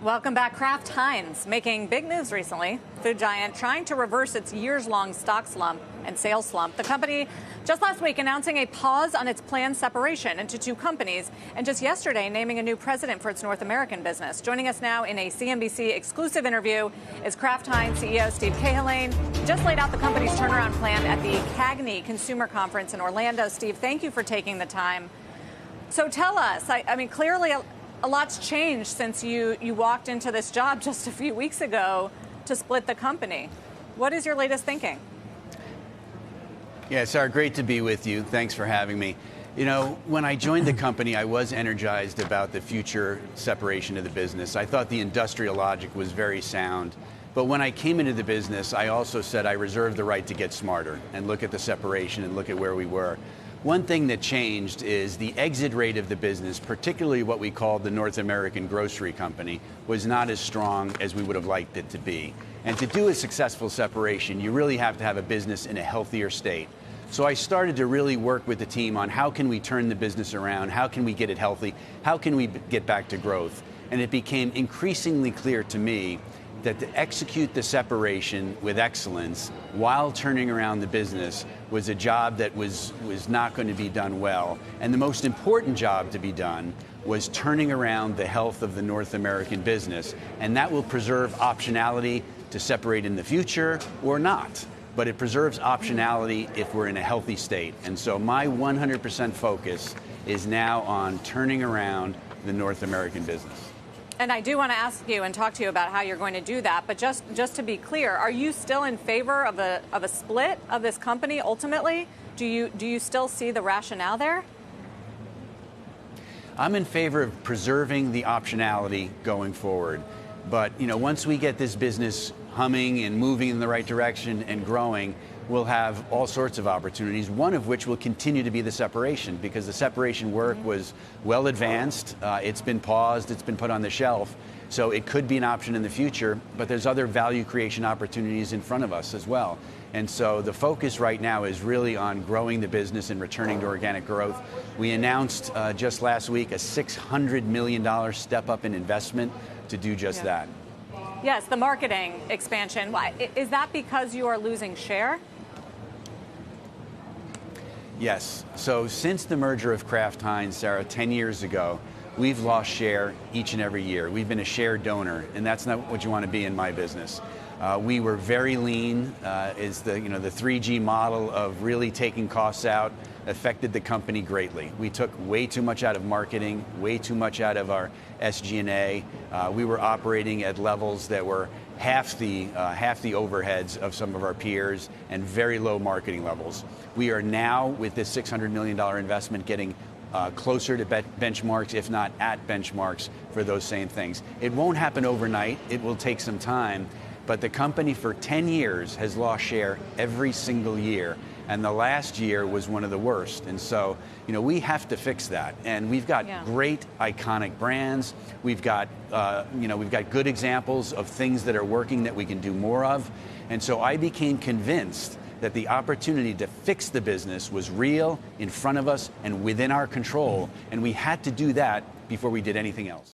Welcome back. Kraft Heinz making big moves recently. Food giant trying to reverse its years-long stock slump and sales slump. The company just last week announcing a pause on its planned separation into two companies, and just yesterday naming a new president for its North American business. Joining us now in a CNBC exclusive interview is Kraft Heinz CEO Steve Cahillane. He just laid out the company's turnaround plan at the CAGNY Consumer Conference in Orlando. Steve, thank you for taking the time. So tell us, I mean, clearly a lot's changed since you walked into this job just a few weeks ago to split the company. What is your latest thinking? Yeah, Sarah, great to be with you. Thanks for having me. You know, when I joined the company, I was energized about the future separation of the business. I thought the industrial logic was very sound. But when I came into the business, I also said I reserved the right to get smarter and look at the separation and look at where we were. One thing that changed is the exit rate of the business, particularly what we called the North American Grocery Company, was not as strong as we would have liked it to be. And to do a successful separation, you really have to have a business in a healthier state. So I started to really work with the team on how can we turn the business around, how can we get it healthy, how can we get back to growth. And it became increasingly clear to me that to execute the separation with excellence while turning around the business was a job that was not going to be done well. And the most important job to be done was turning around the health of the North American business. And that will preserve optionality to separate in the future or not. But it preserves optionality if we're in a healthy state. And so my 100% focus is now on turning around the North American business. And I do want to ask you and talk to you about how you're going to do that. But just to be clear, are you still in favor of a split of this company ultimately? Do you still see the rationale there? I'm in favor of preserving the optionality going forward. But you know, once we get this business humming and moving in the right direction and growing, we'll have all sorts of opportunities, one of which will continue to be the separation, because the separation work was well advanced. It's been paused, it's been put on the shelf. So it could be an option in the future, but there's other value creation opportunities in front of us as well. And so the focus right now is really on growing the business and returning to organic growth. We announced just last week a $600 million step up in investment to do just that. Yes, the marketing expansion. Why? Is that because you are losing share? Yes. So since the merger of Kraft Heinz, Sarah, 10 years ago, we've lost share each and every year. We've been a share donor, and that's not what you want to be in my business. We were very lean. Is the 3G model of really taking costs out affected the company greatly. We took way too much out of marketing, way too much out of our SG&A. We were operating at levels that were half the overheads of some of our peers and very low marketing levels. We are now, with this $600 million investment, getting closer to benchmarks, if not at benchmarks, for those same things. It won't happen overnight. It will take some time. But the company for 10 years has lost share every single year. And the last year was one of the worst. And so, you know, we have to fix that. And we've got great iconic brands. We've got, we've got good examples of things that are working that we can do more of. And so I became convinced that the opportunity to fix the business was real, in front of us, and within our control. And we had to do that before we did anything else.